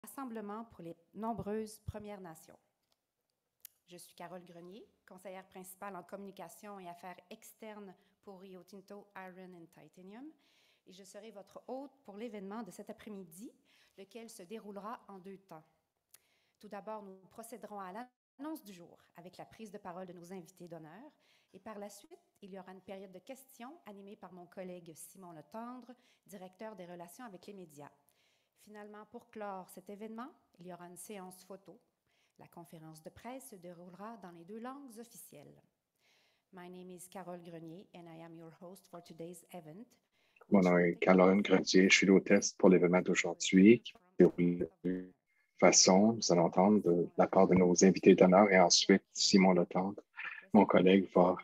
Rassemblement pour les nombreuses Premières Nations. Je suis Carole Grenier, conseillère principale en communication et affaires externes pour Rio Tinto Iron and Titanium, et je serai votre hôte pour l'événement de cet après-midi, lequel se déroulera en 2 temps. Tout d'abord, nous procéderons à l'annonce du jour avec la prise de parole de nos invités d'honneur, et par la suite, il y aura une période de questions animée par mon collègue Simon Letendre, directeur des relations avec les médias. Finalement, pour clore cet événement, il y aura une séance photo. La conférence de presse se déroulera dans les 2 langues officielles. My name is Carole Grenier and I am your host for today's event. Mon nom est Caroline Grenier, je suis l'hôtesse pour l'événement d'aujourd'hui qui se déroule de façon, nous allons entendre de la part de nos invités d'honneur et ensuite Simon Letendre, mon collègue, va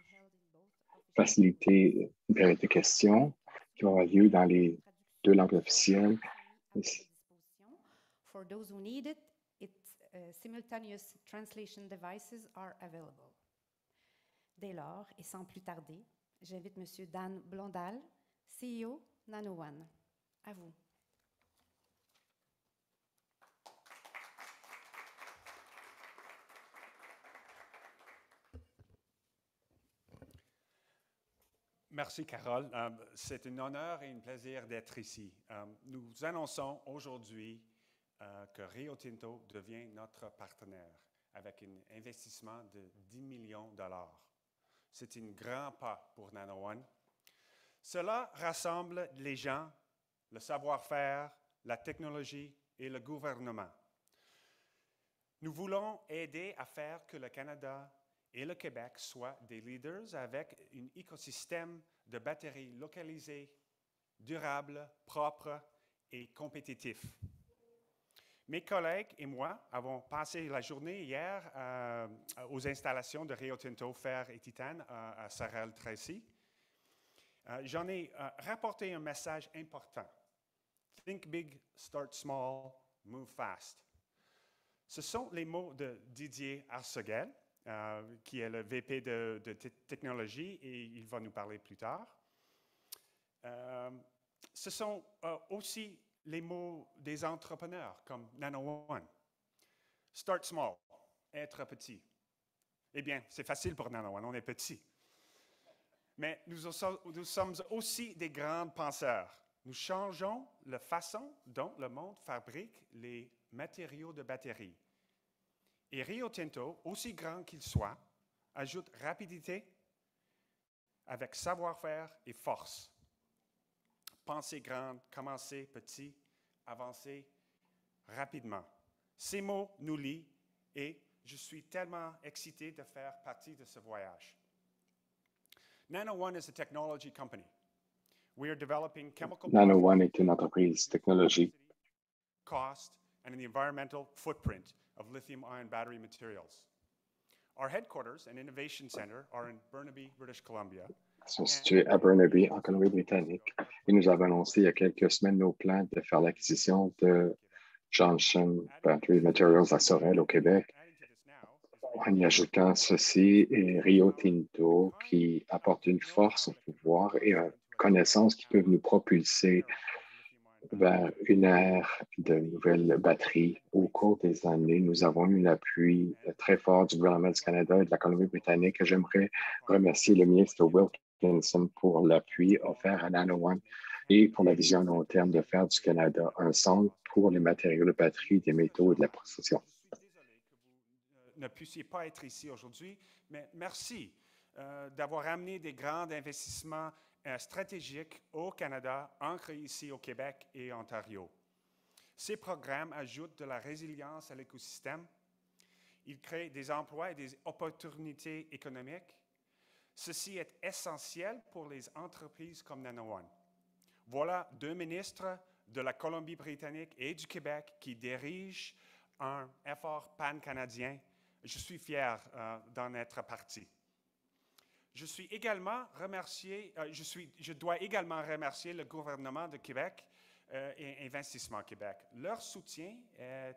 faciliter une période de questions qui aura lieu dans les 2 langues officielles. For those who need it, simultaneous translation devices are available. Dès lors, et sans plus tarder, j'invite M. Dan Blondal, CEO NanoOne. À vous. Merci, Carole. C'est un honneur et un plaisir d'être ici. Nous annonçons aujourd'hui que Rio Tinto devient notre partenaire avec un investissement de 10 millions de dollars. C'est un grand pas pour NanoOne. Cela rassemble les gens, le savoir-faire, la technologie et le gouvernement. Nous voulons aider à faire que le Canada et le Québec soient des leaders avec un écosystème de batteries localisées, durables, propres et compétitifs. Mes collègues et moi avons passé la journée hier aux installations de Rio Tinto Fer et Titane à Sorel-Tracy. J'en ai rapporté un message important. Think big, start small, move fast. Ce sont les mots de Didier Arseguel, qui est le VP de technologie et il va nous parler plus tard. Ce sont aussi les mots des entrepreneurs comme NanoOne. Start small, être petit. Eh bien, c'est facile pour NanoOne, on est petit. Mais nous sommes aussi des grands penseurs. Nous changeons la façon dont le monde fabrique les matériaux de batterie. Et Rio Tinto, aussi grand qu'il soit, ajoute rapidité avec savoir-faire et force. Pensez grand, commencez petit, avancez rapidement. Ces mots nous lient et je suis tellement excité de faire partie de ce voyage. NanoOne is a technology company. We are developing chemical NanoOne est une entreprise technologique. Cost and the environmental footprint of lithium-ion battery materials. Our headquarters and innovation center are in Burnaby, British Columbia. Sont situés à Burnaby, en Colombie-Britannique. Et nous avons annoncé il y a quelques semaines nos plans de faire l'acquisition de Johnson Battery Materials à Sorel, au Québec. En y ajoutant ceci, et Rio Tinto qui apporte une force, un pouvoir et une connaissance qui peuvent nous propulser vers une ère de nouvelles batteries. Au cours des années, nous avons eu l'appui très fort du gouvernement du Canada et de la Colombie-Britannique. J'aimerais remercier le ministre Wilkinson pour l'appui offert à NanoOne et pour la vision à long terme de faire du Canada un centre pour les matériaux de batterie, des métaux et de la précision. Je suis désolé que vous ne puissiez pas être ici aujourd'hui, mais merci d'avoir amené des grands investissements stratégiques au Canada, ancrés ici au Québec et Ontario. Ces programmes ajoutent de la résilience à l'écosystème. Ils créent des emplois et des opportunités économiques. Ceci est essentiel pour les entreprises comme NanoOne. Voilà 2 ministres de la Colombie-Britannique et du Québec qui dirigent un effort pan-canadien. Je suis fier d'en être partie. Je dois également remercier le gouvernement de Québec et Investissement Québec. Leur soutien est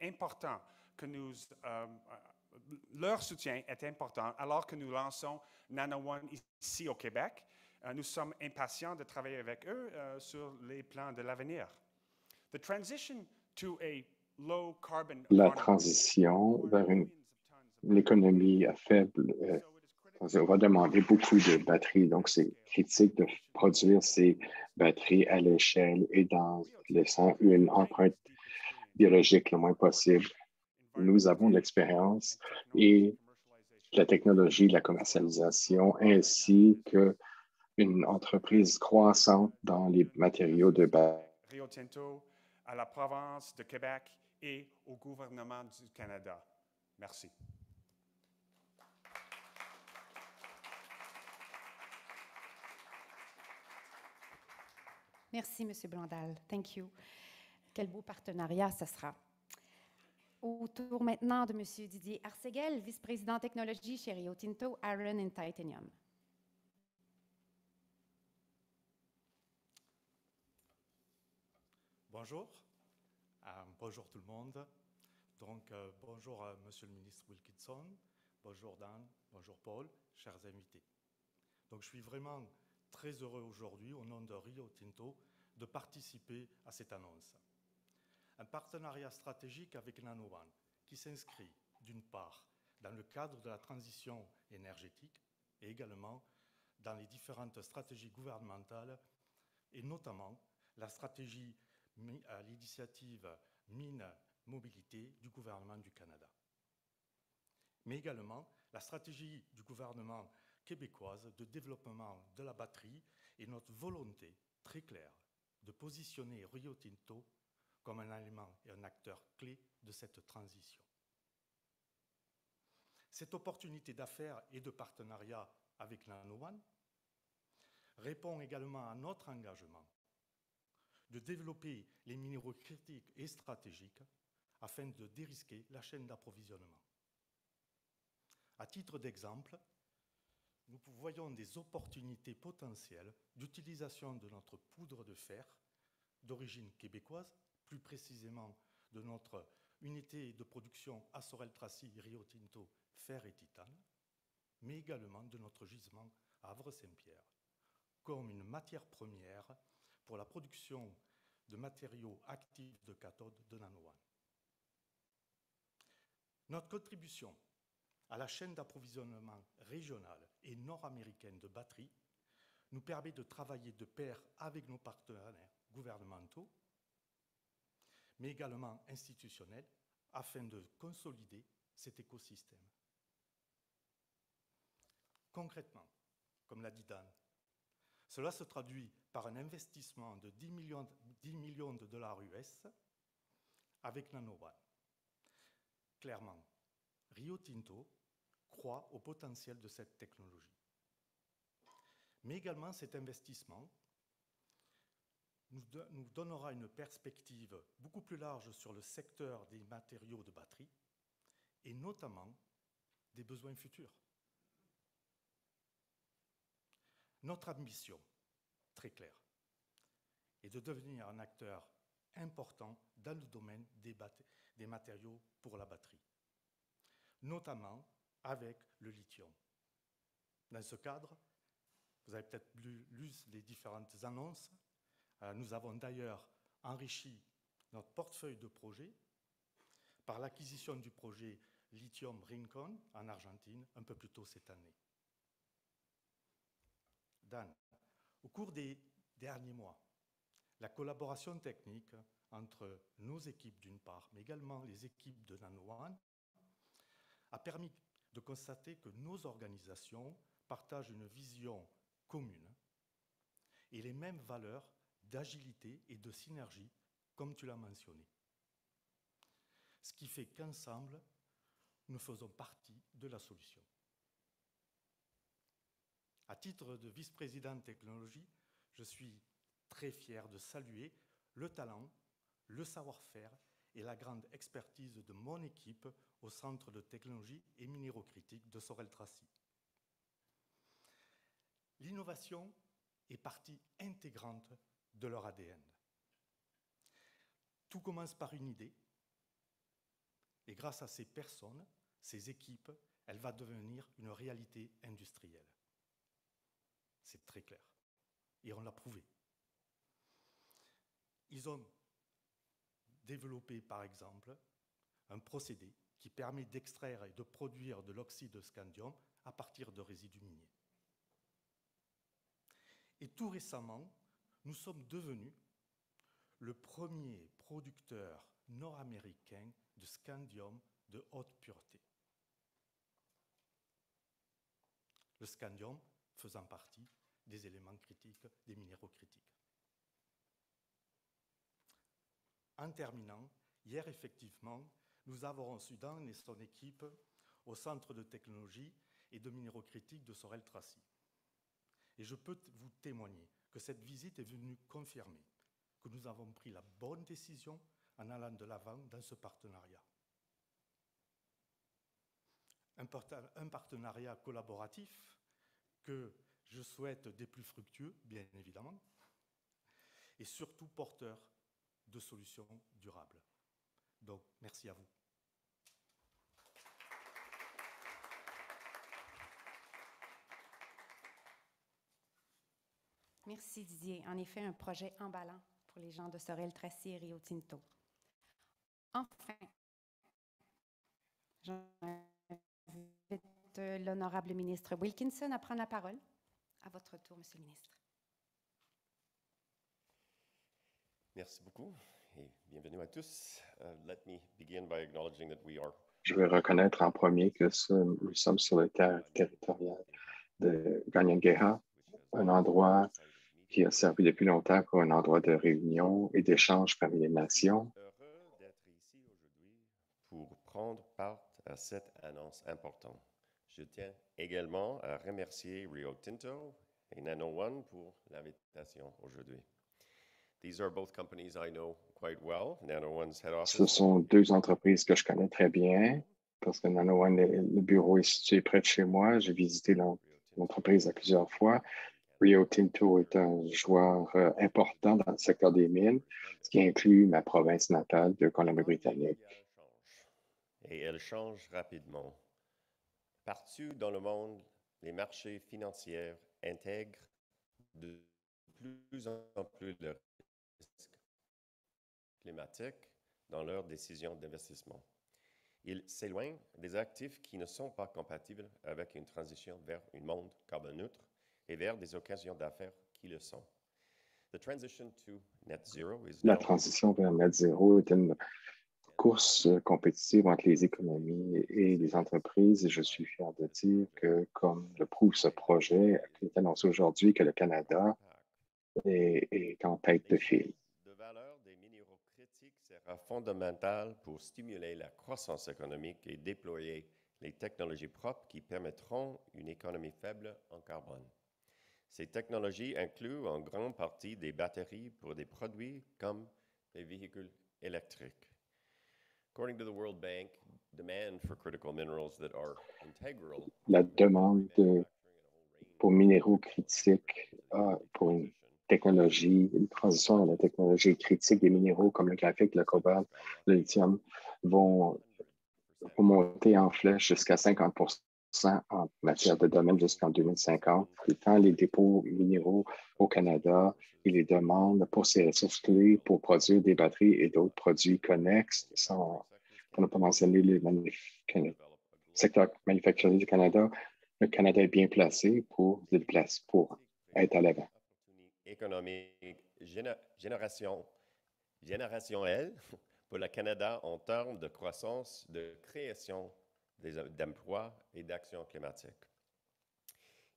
important leur soutien est important alors que nous lançons NanoOne ici au Québec. Nous sommes impatients de travailler avec eux sur les plans de l'avenir. The transition to a low carbon la economy, transition vers une millions of économie à faible va demander beaucoup de batteries. Donc, c'est critique de produire ces batteries à l'échelle et dans laissant une empreinte biologique le moins possible. Nous avons de l'expérience et la technologie, la commercialisation, ainsi qu'une entreprise croissante dans les matériaux de batterie. Rio Tinto, à la province de Québec et au gouvernement du Canada. Merci. Merci, M. Blondal. Thank you. Quel beau partenariat ce sera. Au tour maintenant de M. Didier Arseguel, vice-président technologie chez Rio Tinto, Iron and Titanium. Bonjour. Bonjour tout le monde. Donc, bonjour à Monsieur le ministre Wilkinson, bonjour Dan, bonjour Paul, chers invités. Donc, je suis vraiment très heureux aujourd'hui, au nom de Rio Tinto, de participer à cette annonce. Un partenariat stratégique avec NanoOne qui s'inscrit, d'une part, dans le cadre de la transition énergétique et également dans les différentes stratégies gouvernementales et notamment la stratégie à l'initiative Mine Mobilité du gouvernement du Canada. Mais également la stratégie du gouvernement québécoise de développement de la batterie et notre volonté très claire de positionner Rio Tinto comme un élément et un acteur clé de cette transition. Cette opportunité d'affaires et de partenariat avec NanoOne répond également à notre engagement de développer les minéraux critiques et stratégiques afin de dérisquer la chaîne d'approvisionnement. À titre d'exemple, nous voyons des opportunités potentielles d'utilisation de notre poudre de fer d'origine québécoise, plus précisément de notre unité de production à Sorel-Tracy Rio Tinto fer et titane, mais également de notre gisement à Havre-Saint-Pierre, comme une matière première pour la production de matériaux actifs de cathode de NanoOne. Notre contribution à la chaîne d'approvisionnement régionale et nord-américaine de batteries nous permet de travailler de pair avec nos partenaires gouvernementaux, mais également institutionnels, afin de consolider cet écosystème. Concrètement, comme l'a dit Dan, cela se traduit par un investissement de 10 millions de dollars US avec NanoOne. Clairement, Rio Tinto croit au potentiel de cette technologie. Mais également, cet investissement nous donnera une perspective beaucoup plus large sur le secteur des matériaux de batterie et notamment des besoins futurs. Notre ambition, très claire, est de devenir un acteur important dans le domaine des matériaux pour la batterie, notamment avec le lithium. Dans ce cadre, vous avez peut-être lu les différentes annonces. Nous avons d'ailleurs enrichi notre portefeuille de projets par l'acquisition du projet Lithium Rincon en Argentine un peu plus tôt cette année. Dan, au cours des derniers mois, la collaboration technique entre nos équipes d'une part, mais également les équipes de NanoOne, a permis de constater que nos organisations partagent une vision commune et les mêmes valeurs d'agilité et de synergie, comme tu l'as mentionné. Ce qui fait qu'ensemble, nous faisons partie de la solution. À titre de vice-président technologie, je suis très fier de saluer le talent, le savoir-faire et la grande expertise de mon équipe au Centre de technologie et minéraux critiques de Sorel-Tracy. L'innovation est partie intégrante de leur ADN. Tout commence par une idée, et grâce à ces personnes, ces équipes, elle va devenir une réalité industrielle. C'est très clair. Et on l'a prouvé. Ils ont développer par exemple un procédé qui permet d'extraire et de produire de l'oxyde de scandium à partir de résidus miniers. Et tout récemment, nous sommes devenus le premier producteur nord-américain de scandium de haute pureté. Le scandium faisant partie des éléments critiques, des minéraux critiques. En terminant, hier effectivement, nous avons reçu Dan et son équipe au Centre de technologie et de minéraux critiques de Sorel-Tracy. Et je peux vous témoigner que cette visite est venue confirmer que nous avons pris la bonne décision en allant de l'avant dans ce partenariat. Un partenariat collaboratif que je souhaite des plus fructueux, bien évidemment, et surtout porteur de solutions durables. Donc, merci à vous. Merci Didier. En effet, un projet emballant pour les gens de Sorel-Tracy et Rio Tinto. Enfin, j'invite l'honorable ministre Wilkinson à prendre la parole. À votre tour, Monsieur le ministre. Merci beaucoup et bienvenue à tous. Let me begin by acknowledging that we are. Je vais reconnaître en premier que nous sommes sur le territorial de Ganyangeha, un endroit qui a servi depuis longtemps comme un endroit de réunion et d'échange parmi les nations. Heureux d'être ici aujourd'hui pour prendre part à cette annonce importante. Je tiens également à remercier Rio Tinto et Nano One pour l'invitation aujourd'hui. These are both companies I know quite well. Nano One's head office. Ce sont deux entreprises que je connais très bien parce que Nano One, le bureau est situé près de chez moi. J'ai visité l'entreprise à plusieurs fois. Rio Tinto est un joueur important dans le secteur des mines, ce qui inclut ma province natale de Colombie-Britannique. Et elle change rapidement. Partout dans le monde, les marchés financiers intègrent de plus en plus le risque climatique dans leurs décisions d'investissement. Ils s'éloignent des actifs qui ne sont pas compatibles avec une transition vers un monde carbone neutre et vers des occasions d'affaires qui le sont. La transition vers net zéro est une course compétitive entre les économies et les entreprises et je suis fier de dire que, comme le prouve ce projet qui est annoncé aujourd'hui, que le Canada est en tête de file. De valeur des minéraux critiques sera fondamentale pour stimuler la croissance économique et déployer les technologies propres qui permettront une économie faible en carbone. Ces technologies incluent en grande partie des batteries pour des produits comme les véhicules électriques. According to the World Bank, demand for critical minerals that are integral. La demande pour minéraux critiques pour une technologie, une transition dans la technologie critique des minéraux comme le graphite, le cobalt, le lithium vont monter en flèche jusqu'à 50% en matière de domaine jusqu'en 2050. Et tant les dépôts minéraux au Canada et les demandes pour ces ressources clés pour produire des batteries et d'autres produits connexes, pour ne pas mentionner le secteur manufacturier du Canada, le Canada est bien placé pour être à l'avant. Économique générationnelle pour le Canada en termes de croissance, de création d'emplois et d'action climatique.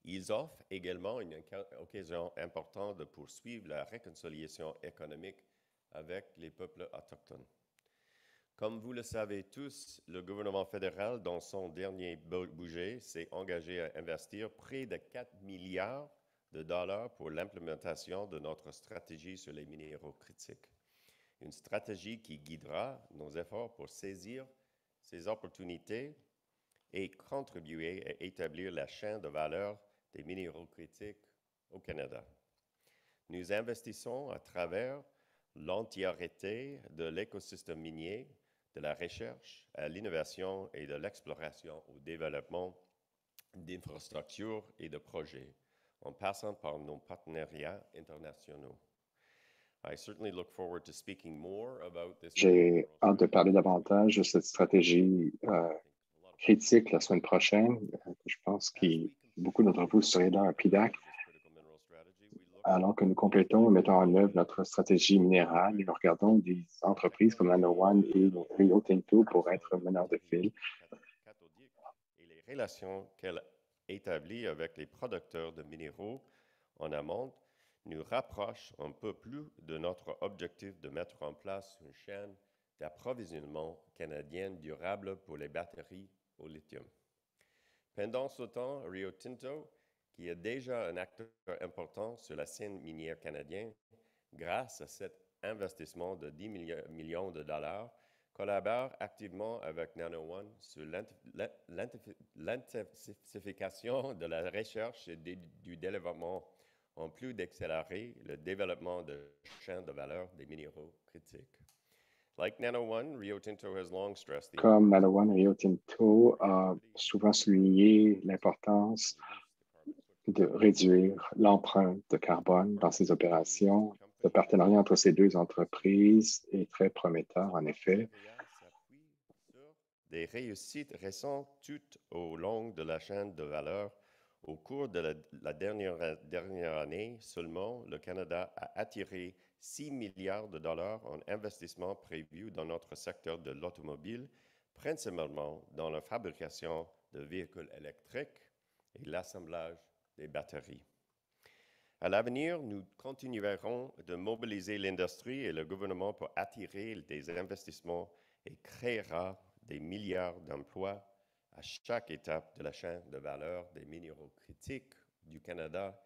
Ils offrent également une occasion importante de poursuivre la réconciliation économique avec les peuples autochtones. Comme vous le savez tous, le gouvernement fédéral, dans son dernier budget, s'est engagé à investir près de 4 milliards de dollars pour l'implémentation de notre stratégie sur les minéraux critiques. Une stratégie qui guidera nos efforts pour saisir ces opportunités et contribuer à établir la chaîne de valeur des minéraux critiques au Canada. Nous investissons à travers l'entièreté de l'écosystème minier, de la recherche à l'innovation et de l'exploration au développement d'infrastructures et de projets, en passant par nos partenariats internationaux. I certainly look forward to speaking more about this. J'ai hâte de parler davantage de cette stratégie critique la semaine prochaine. Je pense que beaucoup d'entre vous seraient là à PDAC. Alors que nous complétons et mettons en œuvre notre stratégie minérale, nous regardons des entreprises comme Nano One et Rio Tinto pour être meneurs de file. Et les relations qu'elle établit avec les producteurs de minéraux en amont nous rapprochent un peu plus de notre objectif de mettre en place une chaîne d'approvisionnement canadienne durable pour les batteries au lithium. Pendant ce temps, Rio Tinto, qui est déjà un acteur important sur la scène minière canadienne, grâce à cet investissement de 10 millions de dollars, collabore activement avec Nano One sur l'intensification de la recherche et du développement, en plus d'accélérer le développement de chaînes de valeur des minéraux critiques. Like Nano One, Rio Tinto has long stressed Comme Nano One, Rio Tinto a souvent souligné l'importance de réduire l'empreinte de carbone dans ses opérations. Le partenariat entre ces deux entreprises est très prometteur, en effet. Des réussites récentes tout au long de la chaîne de valeur. Au cours de la dernière année seulement, le Canada a attiré 6 milliards de dollars en investissements prévus dans notre secteur de l'automobile, principalement dans la fabrication de véhicules électriques et l'assemblage des batteries. À l'avenir, nous continuerons de mobiliser l'industrie et le gouvernement pour attirer des investissements et créera des milliards d'emplois à chaque étape de la chaîne de valeur des minéraux critiques du Canada,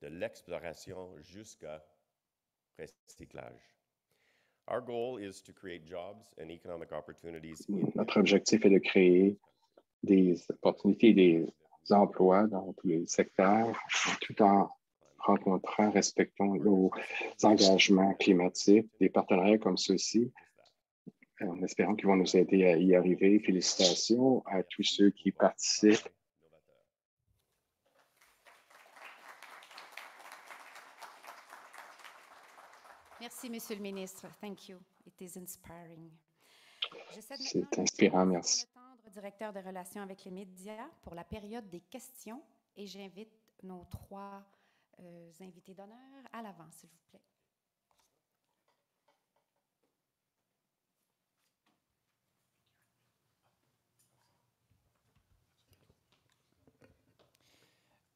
de l'exploration jusqu'à recyclage. Our goal is to create jobs and economic opportunities. Notre objectif est de créer des opportunités, des emplois dans tous les secteurs, tout en respectant nos engagements climatiques, des partenariats comme ceux-ci, en espérant qu'ils vont nous aider à y arriver. Félicitations à tous ceux qui participent. Merci, Monsieur le ministre. Thank you. It is inspiring. C'est inspirant, merci. Directeur de relations avec les médias pour la période des questions et j'invite nos trois invités d'honneur à l'avant, s'il vous plaît.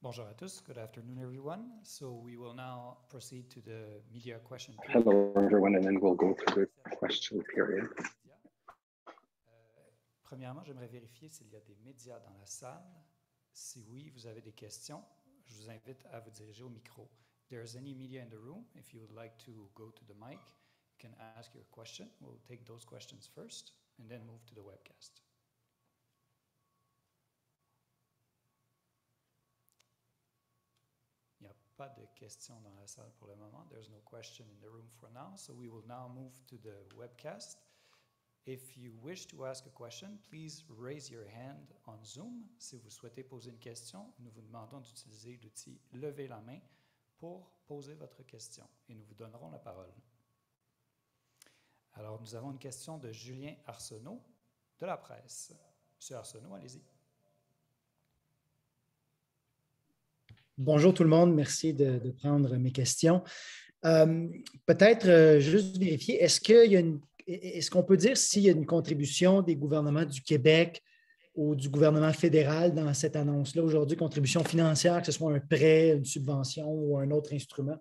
Bonjour à tous. Good afternoon, everyone. So we will now proceed to the media question period. Hello, everyone, and then we'll go to the question period. Premièrement, j'aimerais vérifier s'il y a des médias dans la salle. Si oui, vous avez des questions, je vous invite à vous diriger au micro. If there is any media in the room, if you would like to go to the mic, you can ask your question. We'll take those questions first and then move to the webcast. Il n'y a pas de questions dans la salle pour le moment. There's no question in the room for now, so we will now move to the webcast. If you wish to ask a question, please raise your hand on Zoom. Si vous souhaitez poser une question, nous vous demandons d'utiliser l'outil « Levez la main » pour poser votre question et nous vous donnerons la parole. Alors, nous avons une question de Julien Arsenault de la presse. Monsieur Arsenault, allez-y. Bonjour tout le monde, merci de prendre mes questions. Peut-être juste vérifier, est-ce qu'on peut dire s'il y a une contribution des gouvernements du Québec ou du gouvernement fédéral dans cette annonce-là aujourd'hui, contribution financière, que ce soit un prêt, une subvention ou un autre instrument?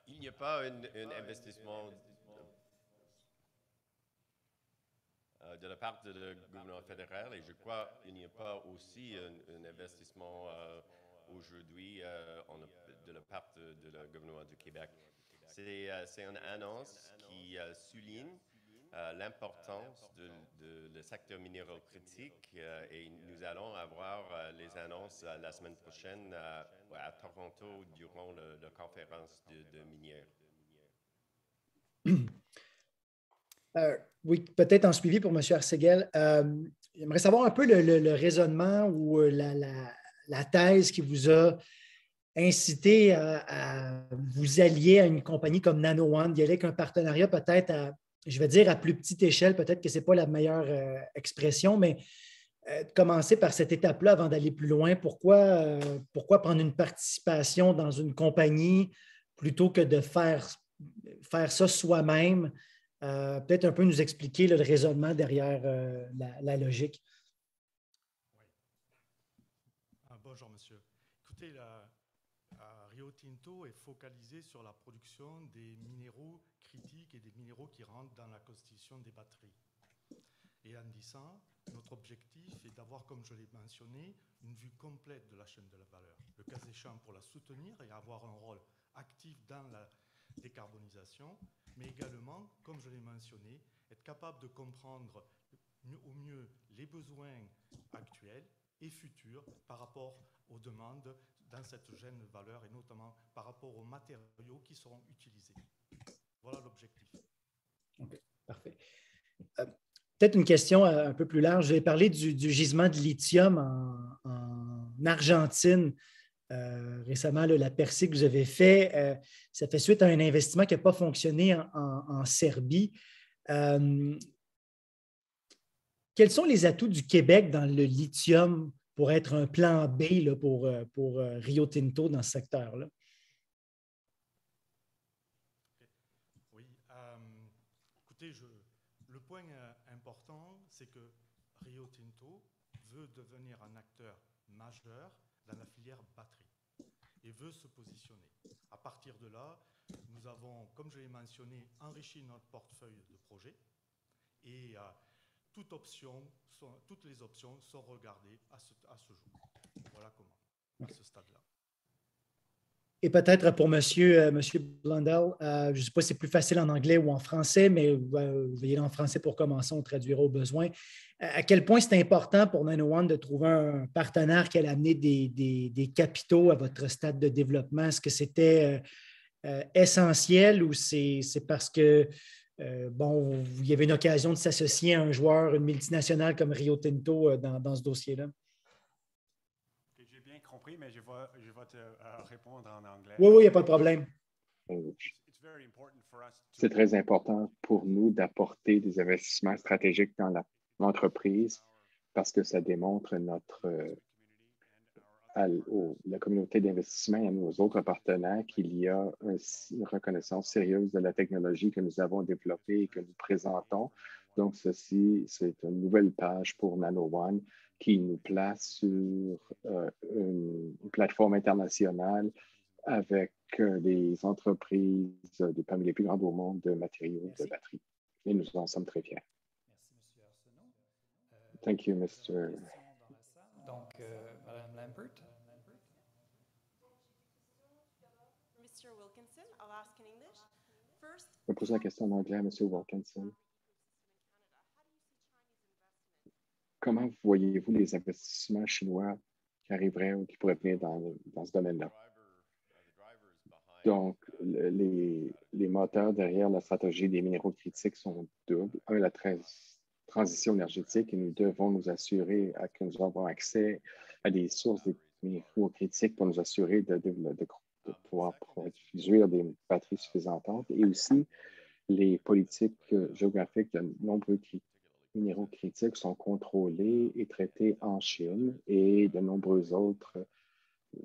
Il n'y a pas un investissement de la part du gouvernement fédéral et je crois qu'il n'y a pas aussi un investissement aujourd'hui de la part de le gouvernement du Québec. C'est une annonce qui souligne l'importance du secteur minéral critique et nous allons avoir les annonces la semaine prochaine à Toronto durant la conférence de minières. Oui, peut-être en suivi pour M. Arseguel. J'aimerais savoir un peu le raisonnement ou la thèse qui vous a inciter à vous allier à une compagnie comme NanoOne, d'y aller avec un partenariat peut-être à, je vais dire, à plus petite échelle, peut-être que ce n'est pas la meilleure expression, mais de commencer par cette étape-là avant d'aller plus loin. Pourquoi prendre une participation dans une compagnie plutôt que de faire ça soi-même? Peut-être un peu nous expliquer le raisonnement derrière la logique. Oui. Bonjour, monsieur. Écoutez, Rio Tinto est focalisé sur la production des minéraux critiques et des minéraux qui rentrent dans la constitution des batteries. Et en disant, notre objectif est d'avoir, comme je l'ai mentionné, une vue complète de la chaîne de la valeur. Le cas échéant pour la soutenir et avoir un rôle actif dans la décarbonisation, mais également, comme je l'ai mentionné, être capable de comprendre au mieux les besoins actuels et futurs par rapport aux demandes dans cette chaîne de valeur et notamment par rapport aux matériaux qui seront utilisés. Voilà l'objectif. OK, parfait. Peut-être une question un peu plus large. Vous avez parlé du gisement de lithium en Argentine. Récemment, la percée que vous avez fait, ça fait suite à un investissement qui n'a pas fonctionné en Serbie. Quels sont les atouts du Québec dans le lithium pour être un plan B là, pour Rio Tinto dans ce secteur-là? Oui, écoutez, le point important, c'est que Rio Tinto veut devenir un acteur majeur dans la filière batterie et veut se positionner. À partir de là, nous avons, comme je l'ai mentionné, enrichi notre portefeuille de projets et toutes les options sont regardées à ce jour. Voilà comment, à ce stade-là. Et peut-être pour Monsieur Blundell, je ne sais pas si c'est plus facile en anglais ou en français, mais vous voyez en français pour commencer, on traduira au besoin. À quel point c'est important pour NanoOne de trouver un partenaire qui allait amener des capitaux à votre stade de développement? Est-ce que c'était essentiel ou c'est parce que il y avait une occasion de s'associer à un joueur, une multinationale comme Rio Tinto dans ce dossier-là? J'ai bien compris, mais je vais te répondre en anglais. Oui, il n'y a pas de problème. C'est très important pour nous d'apporter des investissements stratégiques dans l'entreprise parce que ça démontre la communauté d'investissement et à nos autres partenaires qu'il y a une reconnaissance sérieuse de la technologie que nous avons développée et que nous présentons. Donc, ceci, c'est une nouvelle page pour NanoOne qui nous place sur une plateforme internationale avec des entreprises parmi les plus grandes au monde de matériaux de batterie. Et nous en sommes très fiers. Merci, M. Arsenault. Thank you, Mr. Donc, Mme Lambert. Mr. Wilkinson, I'll ask in English. First, Je vais poser la question en anglais à M. Wilkinson. Comment voyez-vous les investissements chinois qui arriveraient ou qui pourraient venir dans ce domaine-là? Donc, les moteurs derrière la stratégie des minéraux critiques sont doubles. Un, la transition énergétique, et nous devons nous assurer que nous avons accès à des sources de minéraux critiques pour nous assurer de pouvoir produire des batteries suffisantes. Et aussi, les politiques géographiques de nombreux minéraux critiques sont contrôlés et traités en Chine et de nombreuses autres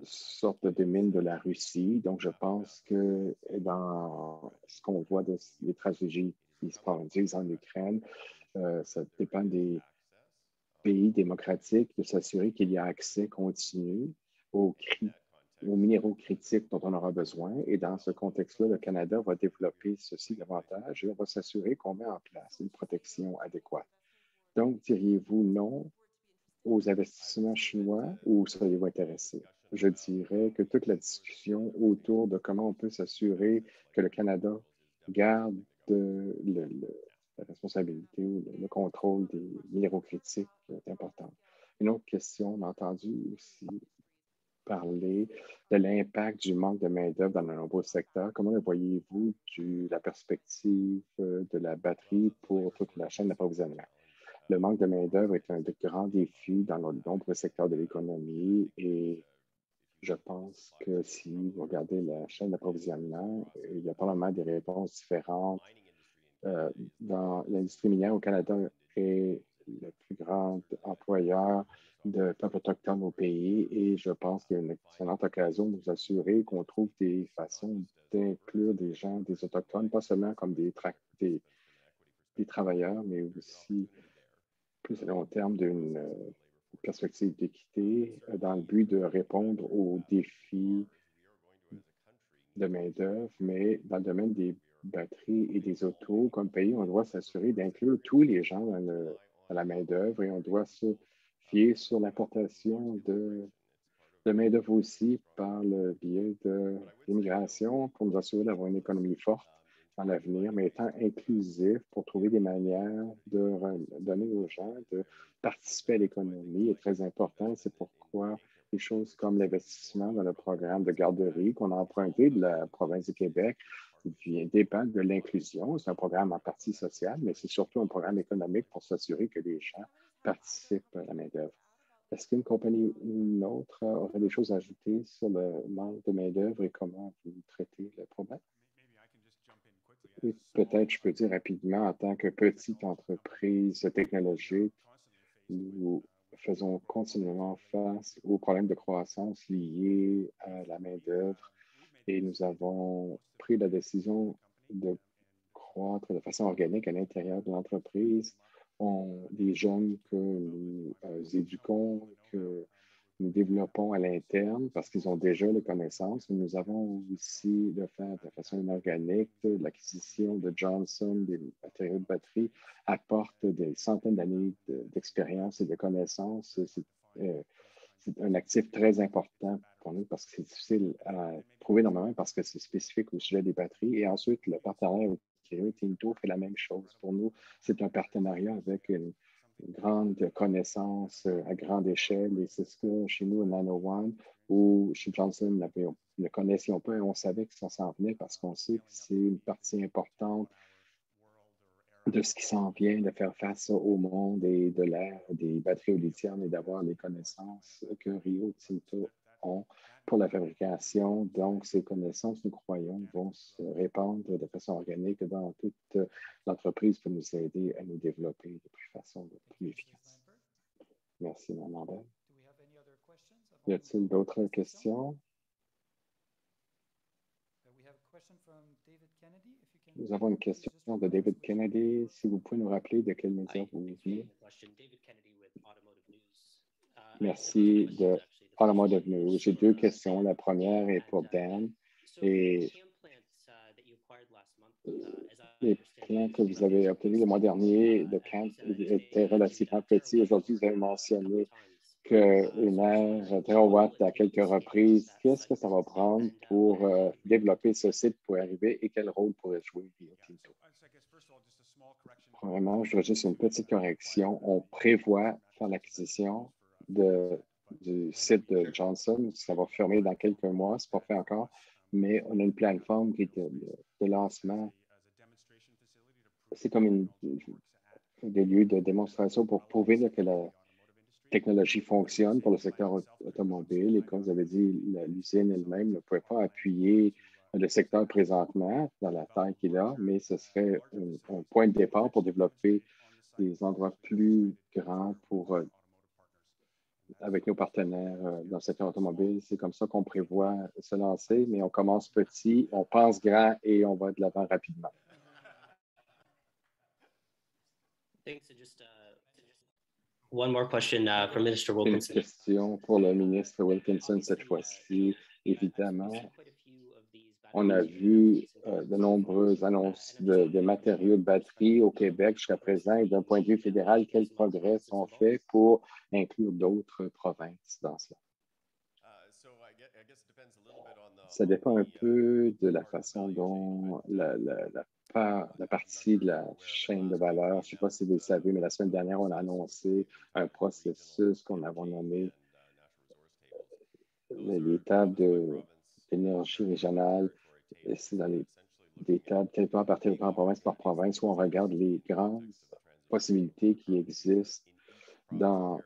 sortes de mines de la Russie. Donc, je pense que dans ce qu'on voit des tragédies qui se produisent en Ukraine, ça dépend des pays démocratiques de s'assurer qu'il y a accès continu aux minéraux critiques dont on aura besoin. Et dans ce contexte-là, le Canada va développer ceci davantage et on va s'assurer qu'on met en place une protection adéquate. Donc, diriez-vous non aux investissements chinois ou seriez-vous intéressé? Je dirais que toute la discussion autour de comment on peut s'assurer que le Canada garde la responsabilité ou le contrôle des minéraux critiques est importante. Une autre question, on a entendu aussi parler de l'impact du manque de main-d'œuvre dans de nombreux secteurs. Comment le voyez-vous la perspective de la batterie pour toute la chaîne d'approvisionnement? Le manque de main-d'œuvre est un grand défi dans de nombreux secteurs de l'économie et Je pense que si vous regardez la chaîne d'approvisionnement, il y a probablement des réponses différentes. Dans l'industrie minière au Canada est le plus grand employeur de peuples autochtones au pays et je pense qu'il y a une excellente occasion de nous assurer qu'on trouve des façons d'inclure des gens, des Autochtones, pas seulement comme des travailleurs, mais aussi plus à long terme d'une perspective d'équité dans le but de répondre aux défis de main-d'œuvre, mais dans le domaine des batteries et des autos, comme pays, on doit s'assurer d'inclure tous les gens dans la main-d'œuvre et on doit se fier sur l'importation de main-d'œuvre aussi par le biais de l'immigration pour nous assurer d'avoir une économie forte dans l'avenir, mais étant inclusif pour trouver des manières de donner aux gens de participer à l'économie est très important. C'est pourquoi des choses comme l'investissement dans le programme de garderie qu'on a emprunté de la province du Québec dépend de l'inclusion. C'est un programme en partie social, mais c'est surtout un programme économique pour s'assurer que les gens participent à la main-d'œuvre. Est-ce qu'une compagnie ou une autre aurait des choses à ajouter sur le manque de main-d'œuvre et comment vous traitez le problème? Oui, peut-être je peux dire rapidement, en tant que petite entreprise technologique, nous faisons continuellement face aux problèmes de croissance liés à la main-d'œuvre et nous avons pris la décision de croître de façon organique à l'intérieur de l'entreprise. Des jeunes que nous éduquons, que nous développons à l'interne parce qu'ils ont déjà les connaissances. Mais nous avons aussi de faire de façon inorganique. L'acquisition de Johnson des matériaux de batterie apporte des centaines d'années d'expérience et de connaissances. C'est un actif très important pour nous parce que c'est difficile à trouver normalement parce que c'est spécifique au sujet des batteries. Et ensuite, le partenaire Rio Tinto fait la même chose. Pour nous, c'est un partenariat avec une grande connaissance à grande échelle. Et c'est ce que chez nous, Nano One, ou chez Johnson, nous ne connaissions pas et on savait que ça s'en venait parce qu'on sait que c'est une partie importante de ce qui s'en vient, de faire face au monde et de l'ère des batteries au lithium et d'avoir les connaissances que Rio Tinto ont pour la fabrication. Donc, ces connaissances, nous croyons, vont se répandre de façon organique dans toute l'entreprise pour nous aider à nous développer de façon plus efficace. Merci, Mme Lambert. Y a-t-il d'autres questions? Nous avons une question de David Kennedy. Si vous pouvez nous rappeler de quel média vous venez. Merci de Automotive News. J'ai deux questions. La première est pour Dan. Et les plans que vous avez obtenus le mois dernier de Camp étaient relativement petits. Aujourd'hui, vous avez mentionné qu'une aire térawatts à quelques reprises. Qu'est-ce que ça va prendre pour développer ce site pour arriver et quel rôle pourrait jouer Rio Tinto? Premièrement, je voudrais juste une petite correction. On prévoit faire l'acquisition du site de Johnson. Ça va fermer dans quelques mois. Ce n'est pas fait encore, mais on a une plateforme qui est de lancement. C'est comme des lieux de démonstration pour prouver que la technologie fonctionne pour le secteur automobile. Et comme vous avez dit, l'usine elle-même ne pouvait pas appuyer le secteur présentement dans la taille qu'il a, mais ce serait un point de départ pour développer des endroits plus grands avec nos partenaires dans le secteur automobile. C'est comme ça qu'on prévoit se lancer, mais on commence petit, on pense grand et on va de l'avant rapidement. One more question for Minister Wilkinson. Une question pour le ministre Wilkinson cette fois-ci. Évidemment, on a vu de nombreuses annonces de matériaux de batterie au Québec jusqu'à présent. Et d'un point de vue fédéral, quels progrès sont faits pour inclure d'autres provinces dans cela? Ça dépend un peu de la façon dont la partie de la chaîne de valeur, je ne sais pas si vous le savez, mais la semaine dernière, on a annoncé un processus qu'on avait nommé les tables d'énergie régionale. C'est dans des tables territoire par territoire, province par province, où on regarde les grandes possibilités qui existent dans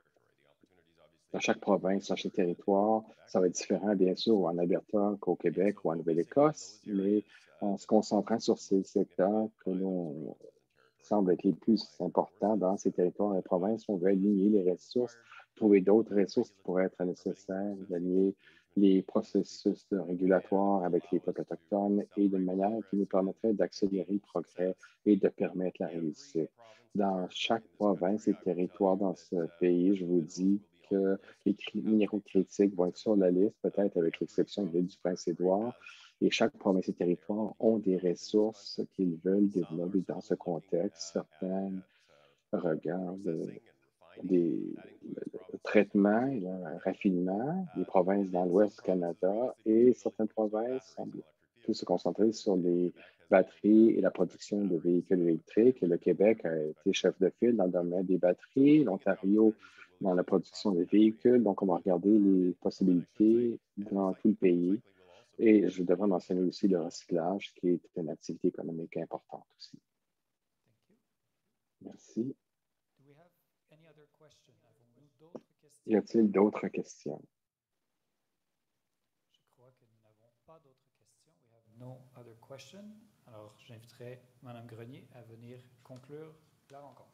dans chaque province, dans chaque territoire. Ça va être différent, bien sûr, en Alberta qu'au Québec ou en Nouvelle-Écosse, mais en se concentrant sur ces secteurs que l'on semble être les plus importants dans ces territoires et provinces, on veut aligner les ressources, trouver d'autres ressources qui pourraient être nécessaires, aligner les processus régulatoires avec les peuples autochtones et d'une manière qui nous permettrait d'accélérer le progrès et de permettre la réussite. Dans chaque province et territoire dans ce pays, je vous dis que les minéraux critiques vont être sur la liste, peut-être avec l'exception de l'île du Prince-Édouard, et chaque province et territoire ont des ressources qu'ils veulent développer dans ce contexte. Certains regardent des traitements et le raffinement, des provinces dans l'Ouest du Canada et certaines provinces semblent plus se concentrer sur les batteries et la production de véhicules électriques. Et le Québec a été chef de file dans le domaine des batteries, l'Ontario dans la production des véhicules. Donc, on va regarder les possibilités dans tout le pays. Et je devrais mentionner aussi le recyclage, qui est une activité économique importante aussi. Merci. Y a-t-il d'autres questions? Je crois que nous n'avons pas d'autres questions. We have no other question. Alors, j'inviterai Mme Grenier à venir conclure la rencontre.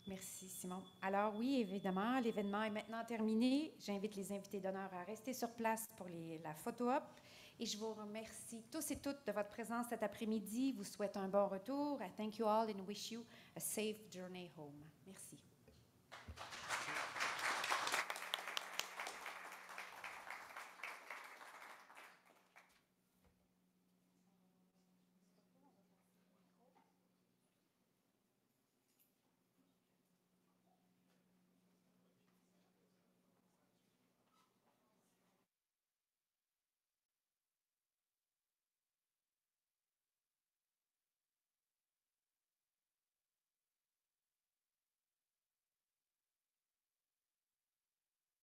Merci, Simon. Alors oui, évidemment, l'événement est maintenant terminé. J'invite les invités d'honneur à rester sur place pour la photo-op. Et je vous remercie tous et toutes de votre présence cet après-midi. Vous souhaite un bon retour. I thank you all and wish you a safe journey home. Merci.